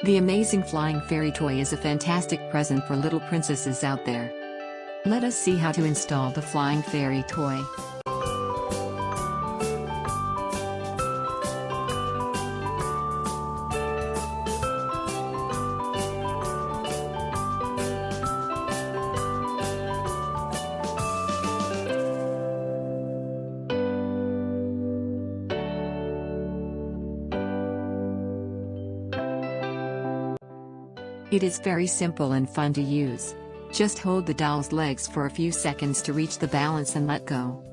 The amazing flying fairy toy is a fantastic present for little princesses out there. Let us see how to install the flying fairy toy. It is very simple and fun to use. Just hold the doll's legs for a few seconds to reach the balance and let go.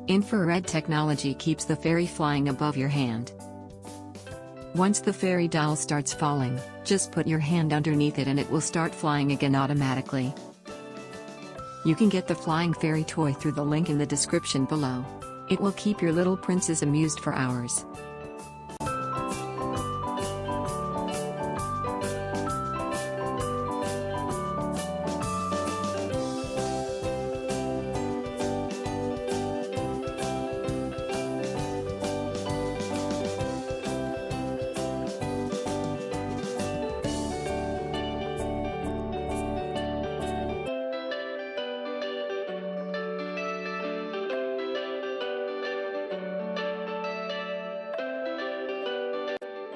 Infrared technology keeps the fairy flying above your hand. Once the fairy doll starts falling, just put your hand underneath it and it will start flying again automatically. You can get the flying fairy toy through the link in the description below. It will keep your little princess amused for hours.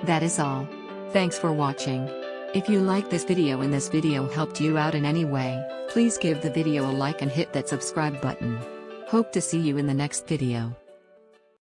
That is all. Thanks for watching. If you like this video and this video helped you out in any way, please give the video a like and hit that subscribe button. Hope to see you in the next video.